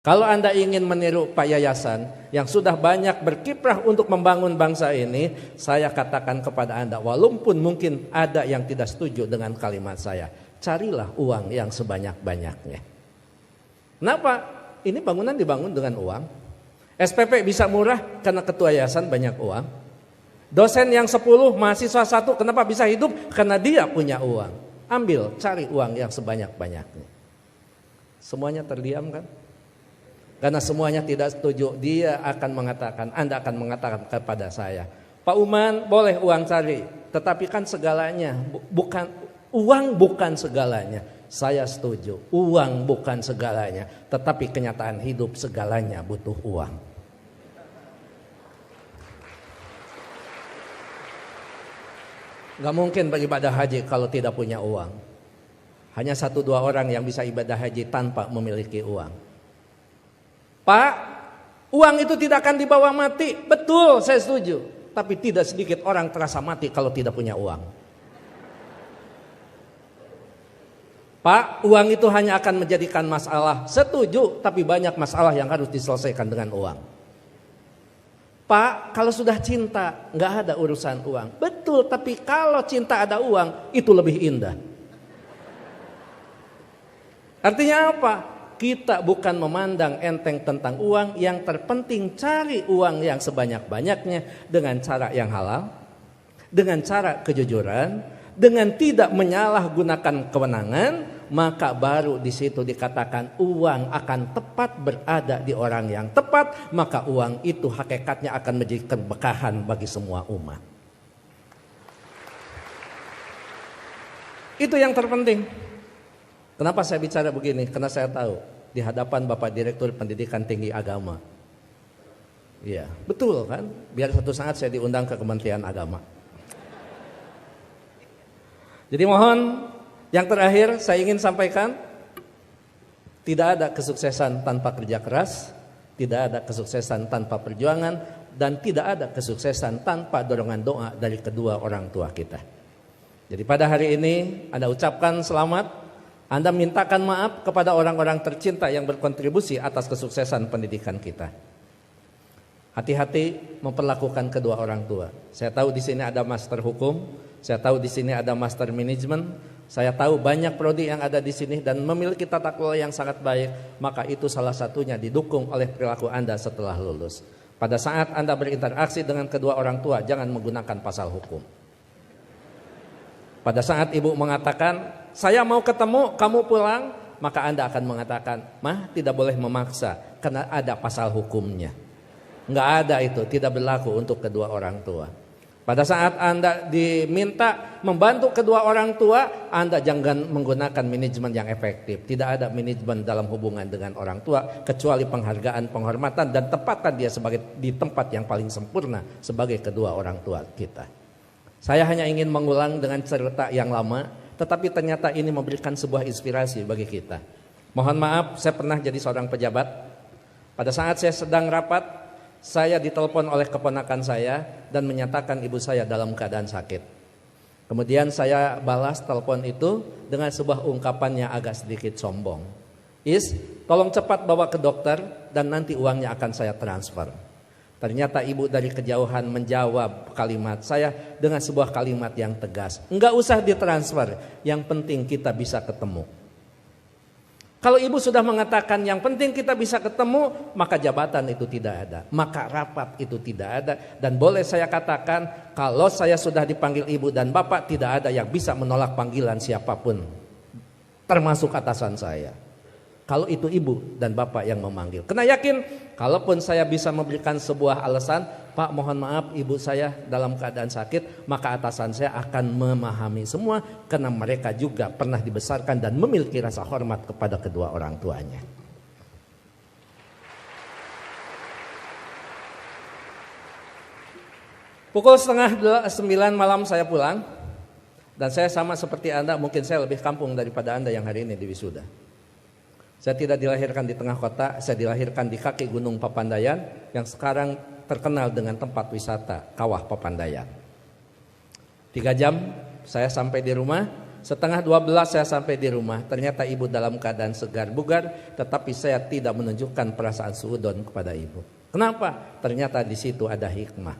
Kalau Anda ingin meniru Pak Yayasan yang sudah banyak berkiprah untuk membangun bangsa ini, saya katakan kepada Anda, walaupun mungkin ada yang tidak setuju dengan kalimat saya, carilah uang yang sebanyak-banyaknya. Kenapa? Ini bangunan dibangun dengan uang. SPP bisa murah karena ketua yayasan banyak uang. Dosen yang 10, mahasiswa 1, kenapa bisa hidup? Karena dia punya uang. Ambil, cari uang yang sebanyak-banyaknya. Semuanya terdiam kan? Karena semuanya tidak setuju, dia akan mengatakan, Anda akan mengatakan kepada saya, Pak Uman boleh uang cari, tetapi kan segalanya, uang bukan segalanya. Saya setuju, uang bukan segalanya, tetapi kenyataan hidup segalanya butuh uang. Gak mungkin beribadah haji kalau tidak punya uang. Hanya 1-2 orang yang bisa ibadah haji tanpa memiliki uang. Pak, uang itu tidak akan dibawa mati. Betul, saya setuju. Tapi tidak sedikit orang terasa mati kalau tidak punya uang. Pak, uang itu hanya akan menjadikan masalah. Setuju, tapi banyak masalah yang harus diselesaikan dengan uang. Pak, kalau sudah cinta, nggak ada urusan uang. Betul, tapi kalau cinta ada uang, itu lebih indah. Artinya apa? Kita bukan memandang enteng tentang uang, yang terpenting cari uang yang sebanyak-banyaknya dengan cara yang halal, dengan cara kejujuran, dengan tidak menyalahgunakan kewenangan, maka baru di situ dikatakan uang akan tepat berada di orang yang tepat, maka uang itu hakikatnya akan menjadi keberkahan bagi semua umat. Itu yang terpenting. Kenapa saya bicara begini? Karena saya tahu di hadapan Bapak Direktur Pendidikan Tinggi Agama. Iya, betul kan? Biar suatu saat saya diundang ke Kementerian Agama. Jadi mohon, yang terakhir saya ingin sampaikan, tidak ada kesuksesan tanpa kerja keras, tidak ada kesuksesan tanpa perjuangan, dan tidak ada kesuksesan tanpa dorongan doa dari kedua orang tua kita. Jadi pada hari ini Anda ucapkan selamat, Anda mintakan maaf kepada orang-orang tercinta yang berkontribusi atas kesuksesan pendidikan kita. Hati-hati memperlakukan kedua orang tua. Saya tahu di sini ada master hukum, saya tahu di sini ada master manajemen, saya tahu banyak prodi yang ada di sini dan memiliki tata kelola yang sangat baik, maka itu salah satunya didukung oleh perilaku Anda setelah lulus. Pada saat Anda berinteraksi dengan kedua orang tua, jangan menggunakan pasal hukum. Pada saat ibu mengatakan, saya mau ketemu, kamu pulang, maka Anda akan mengatakan, Mah, tidak boleh memaksa karena ada pasal hukumnya. Enggak ada itu, tidak berlaku untuk kedua orang tua. Pada saat Anda diminta membantu kedua orang tua, Anda jangan menggunakan manajemen yang efektif. Tidak ada manajemen dalam hubungan dengan orang tua kecuali penghargaan, penghormatan, dan tempatkan dia sebagai di tempat yang paling sempurna sebagai kedua orang tua kita. Saya hanya ingin mengulang dengan cerita yang lama, tetapi ternyata ini memberikan sebuah inspirasi bagi kita. Mohon maaf, saya pernah jadi seorang pejabat. Pada saat saya sedang rapat, saya ditelepon oleh keponakan saya dan menyatakan ibu saya dalam keadaan sakit. Kemudian saya balas telepon itu dengan sebuah ungkapan yang agak sedikit sombong. Tolong cepat bawa ke dokter dan nanti uangnya akan saya transfer. Ternyata ibu dari kejauhan menjawab kalimat saya dengan sebuah kalimat yang tegas. Enggak usah ditransfer, yang penting kita bisa ketemu. Kalau ibu sudah mengatakan yang penting kita bisa ketemu, maka jabatan itu tidak ada, maka rapat itu tidak ada. Dan boleh saya katakan, kalau saya sudah dipanggil ibu dan bapak, tidak ada yang bisa menolak panggilan siapapun, termasuk atasan saya. Kalau itu ibu dan bapak yang memanggil. Karena yakin, kalaupun saya bisa memberikan sebuah alasan, Pak mohon maaf ibu saya dalam keadaan sakit, maka atasan saya akan memahami semua. Karena mereka juga pernah dibesarkan dan memiliki rasa hormat kepada kedua orang tuanya. Pukul 8:30 malam saya pulang. Dan saya sama seperti Anda, mungkin saya lebih kampung daripada Anda yang hari ini di wisuda. Saya tidak dilahirkan di tengah kota, saya dilahirkan di kaki Gunung Papandayan yang sekarang terkenal dengan tempat wisata Kawah Papandayan. 3 jam saya sampai di rumah, setengah 12 saya sampai di rumah. Ternyata ibu dalam keadaan segar bugar, tetapi saya tidak menunjukkan perasaan suudon kepada ibu. Kenapa? Ternyata di situ ada hikmah.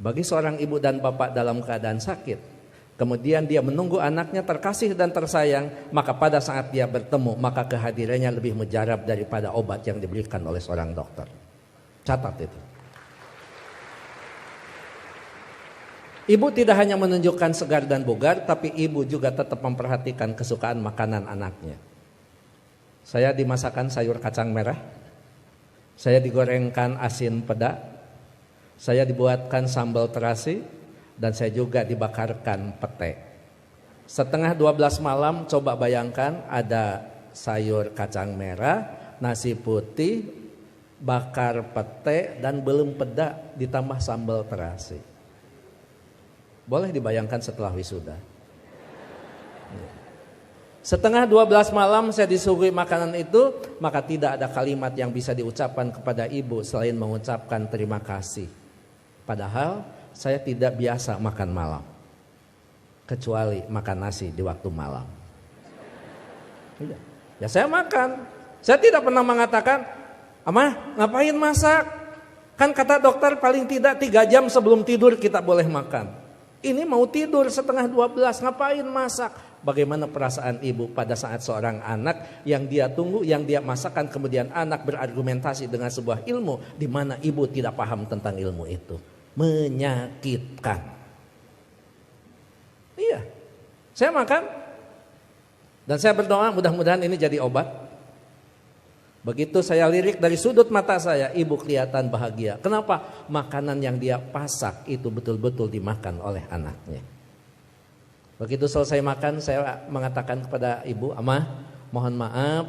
Bagi seorang ibu dan bapak dalam keadaan sakit, kemudian dia menunggu anaknya terkasih dan tersayang, maka pada saat dia bertemu, maka kehadirannya lebih mujarab daripada obat yang diberikan oleh seorang dokter. Catat itu. Ibu tidak hanya menunjukkan segar dan bugar, tapi ibu juga tetap memperhatikan kesukaan makanan anaknya. Saya dimasakkan sayur kacang merah, saya digorengkan asin peda, saya dibuatkan sambal terasi, dan saya juga dibakarkan pete. Setengah 12 malam, coba bayangkan ada sayur kacang merah, nasi putih, bakar pete, dan belum peda ditambah sambal terasi. Boleh dibayangkan setelah wisuda. Setengah 12 malam saya disuguhi makanan itu, maka tidak ada kalimat yang bisa diucapkan kepada ibu selain mengucapkan terima kasih. Padahal saya tidak biasa makan malam, kecuali makan nasi di waktu malam. Ya saya makan. Saya tidak pernah mengatakan, "Amah, ngapain masak? Kan kata dokter paling tidak 3 jam sebelum tidur kita boleh makan." Ini mau tidur setengah 12, ngapain masak? Bagaimana perasaan ibu pada saat seorang anak yang dia tunggu, yang dia masakan, kemudian anak berargumentasi dengan sebuah ilmu di mana ibu tidak paham tentang ilmu itu. Menyakitkan. Iya, saya makan dan saya berdoa mudah-mudahan ini jadi obat. Begitu saya lirik dari sudut mata saya, ibu kelihatan bahagia. Kenapa? Makanan yang dia pasak itu betul-betul dimakan oleh anaknya. Begitu selesai makan, saya mengatakan kepada ibu, "Amah, mohon maaf,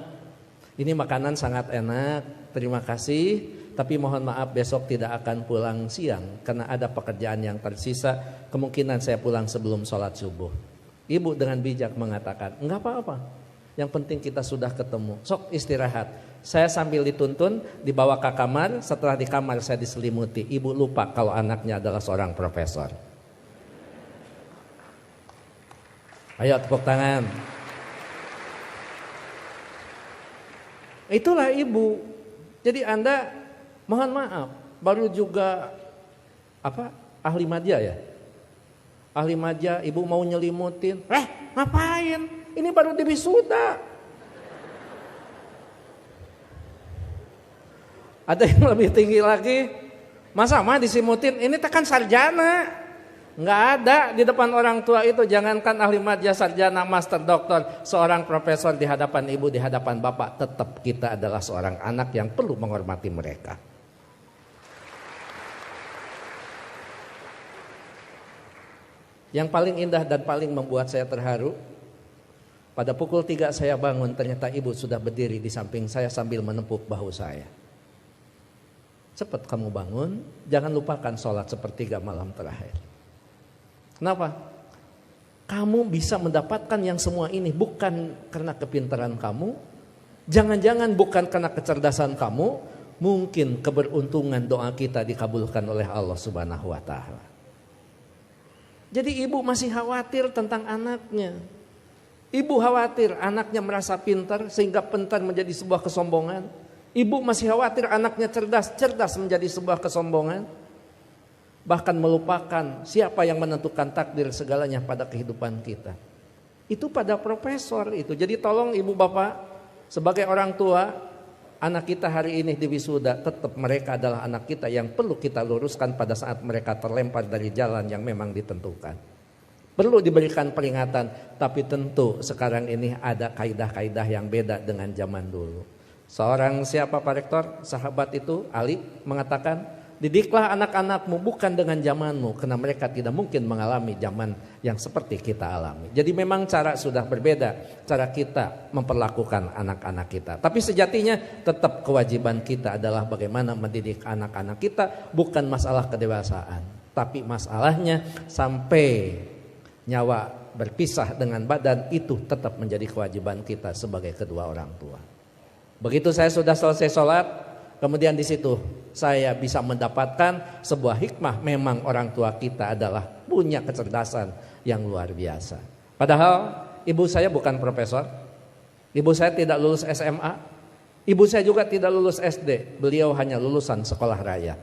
ini makanan sangat enak, terima kasih. Tapi mohon maaf besok tidak akan pulang siang karena ada pekerjaan yang tersisa. Kemungkinan saya pulang sebelum sholat subuh." Ibu dengan bijak mengatakan, "Enggak apa-apa. Yang penting kita sudah ketemu. Sok istirahat." Saya sambil dituntun dibawa ke kamar. Setelah di kamar saya diselimuti. Ibu lupa kalau anaknya adalah seorang profesor. Ayo tepuk tangan. Itulah ibu. Jadi Anda mohon maaf baru juga ahli madya ya. Ahli madya ibu mau nyelimutin. Ngapain? Ini baru di wisuda. Ada yang lebih tinggi lagi. Masa mah disimutin, ini tekan sarjana. Nggak ada di depan orang tua itu. Jangankan ahli madya, sarjana, master, doktor, seorang profesor di hadapan ibu, di hadapan bapak, tetap kita adalah seorang anak yang perlu menghormati mereka. Yang paling indah dan paling membuat saya terharu, pada pukul 3 saya bangun, ternyata ibu sudah berdiri di samping saya sambil menepuk bahu saya. Cepat kamu bangun, jangan lupakan sholat sepertiga malam terakhir. Kenapa? Kamu bisa mendapatkan yang semua ini bukan karena kepintaran kamu, jangan-jangan bukan karena kecerdasan kamu, mungkin keberuntungan doa kita dikabulkan oleh Allah Subhanahu wa Ta'ala. Jadi ibu masih khawatir tentang anaknya. Ibu khawatir anaknya merasa pintar sehingga pintar menjadi sebuah kesombongan. Ibu masih khawatir anaknya cerdas menjadi sebuah kesombongan. Bahkan melupakan siapa yang menentukan takdir segalanya pada kehidupan kita. Itu pada profesor itu. Jadi tolong ibu bapak sebagai orang tua, anak kita hari ini di wisuda, tetap mereka adalah anak kita yang perlu kita luruskan pada saat mereka terlempar dari jalan yang memang ditentukan. Perlu diberikan peringatan, tapi tentu sekarang ini ada kaidah-kaidah yang beda dengan zaman dulu. Seorang siapa Pak Rektor, sahabat itu Ali mengatakan, didiklah anak-anakmu bukan dengan zamanmu, karena mereka tidak mungkin mengalami zaman yang seperti kita alami. Jadi memang cara sudah berbeda, cara kita memperlakukan anak-anak kita. Tapi sejatinya tetap kewajiban kita adalah bagaimana mendidik anak-anak kita, bukan masalah kedewasaan. Tapi masalahnya sampai nyawa berpisah dengan badan, itu tetap menjadi kewajiban kita sebagai kedua orang tua. Begitu saya sudah selesai sholat, kemudian di situ saya bisa mendapatkan sebuah hikmah. Memang orang tua kita adalah punya kecerdasan yang luar biasa. Padahal ibu saya bukan profesor, ibu saya tidak lulus SMA, ibu saya juga tidak lulus SD, beliau hanya lulusan sekolah raya.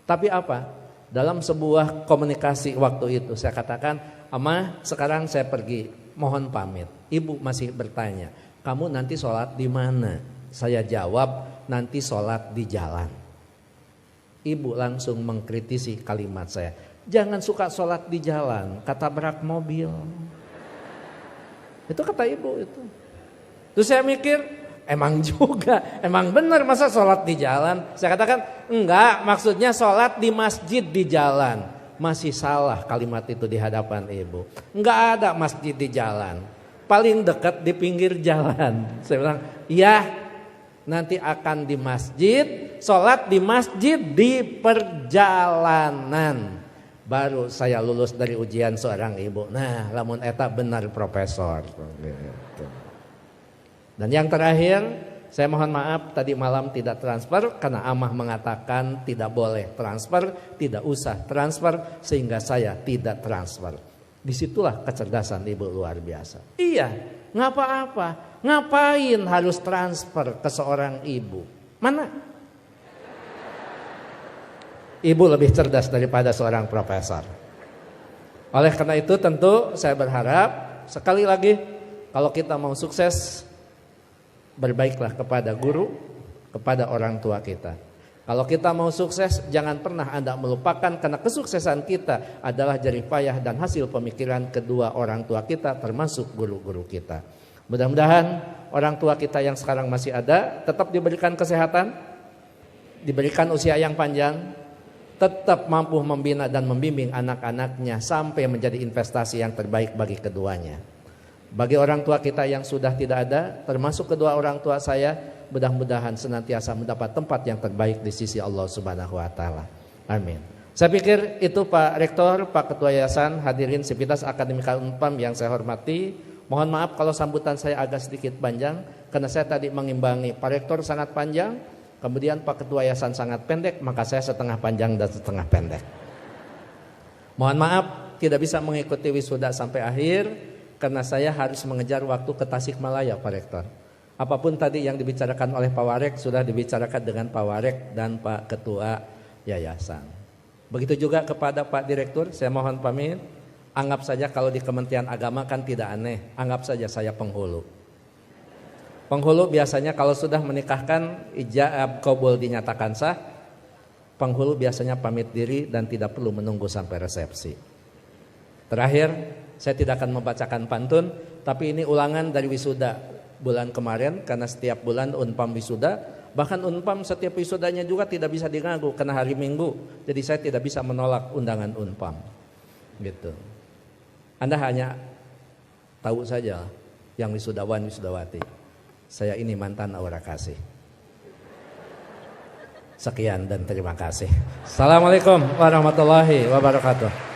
Tapi apa? Dalam sebuah komunikasi waktu itu saya katakan, "Ama, sekarang saya pergi, mohon pamit." Ibu masih bertanya, "Kamu nanti sholat di mana?" Saya jawab, "Nanti sholat di jalan." Ibu langsung mengkritisi kalimat saya, "Jangan suka sholat di jalan, ketabrak mobil." Itu kata ibu itu. Terus saya mikir, emang juga, emang benar masa sholat di jalan? Saya katakan, enggak, maksudnya sholat di masjid di jalan. Masih salah kalimat itu di hadapan ibu. Enggak ada masjid di jalan, paling dekat di pinggir jalan. Saya bilang, iya, nanti akan di masjid, sholat di masjid di perjalanan. Baru saya lulus dari ujian seorang ibu. Nah, lamun eta benar profesor. Dan yang terakhir, saya mohon maaf tadi malam tidak transfer karena Amah mengatakan tidak boleh transfer, tidak usah transfer, sehingga saya tidak transfer. Disitulah kecerdasan ibu luar biasa. Iya, nggak apa-apa. Ngapain harus transfer ke seorang ibu? Mana? Ibu lebih cerdas daripada seorang profesor. Oleh karena itu tentu saya berharap sekali lagi, kalau kita mau sukses, berbaiklah kepada guru, kepada orang tua kita. Kalau kita mau sukses, jangan pernah Anda melupakan karena kesuksesan kita adalah jerih payah dan hasil pemikiran kedua orang tua kita, termasuk guru-guru kita. Mudah-mudahan orang tua kita yang sekarang masih ada tetap diberikan kesehatan, diberikan usia yang panjang, tetap mampu membina dan membimbing anak-anaknya sampai menjadi investasi yang terbaik bagi keduanya. Bagi orang tua kita yang sudah tidak ada, termasuk kedua orang tua saya, mudah-mudahan senantiasa mendapat tempat yang terbaik di sisi Allah Subhanahu wa taala. Amin. Saya pikir itu Pak Rektor, Pak Ketua Yayasan, hadirin Sivitas Akademika Unpam yang saya hormati. Mohon maaf kalau sambutan saya agak sedikit panjang karena saya tadi mengimbangi Pak Rektor sangat panjang, kemudian Pak Ketua Yayasan sangat pendek, maka saya setengah panjang dan setengah pendek. Mohon maaf tidak bisa mengikuti wisuda sampai akhir karena saya harus mengejar waktu ke Tasikmalaya Pak Rektor. Apapun tadi yang dibicarakan oleh Pak Warek sudah dibicarakan dengan Pak Warek dan Pak Ketua Yayasan. Begitu juga kepada Pak Direktur, saya mohon pamit. Anggap saja kalau di Kementerian Agama kan tidak aneh, anggap saja saya penghulu. Penghulu biasanya kalau sudah menikahkan ijab qabul dinyatakan sah, penghulu biasanya pamit diri dan tidak perlu menunggu sampai resepsi. Terakhir, saya tidak akan membacakan pantun, tapi ini ulangan dari wisuda bulan kemarin karena setiap bulan Unpam wisuda, bahkan Unpam setiap wisudanya juga tidak bisa diganggu karena hari Minggu. Jadi saya tidak bisa menolak undangan Unpam. Gitu. Anda hanya tahu saja yang wisudawan wisudawati. Saya ini mantan aura kasih. Sekian dan terima kasih. Assalamualaikum warahmatullahi wabarakatuh.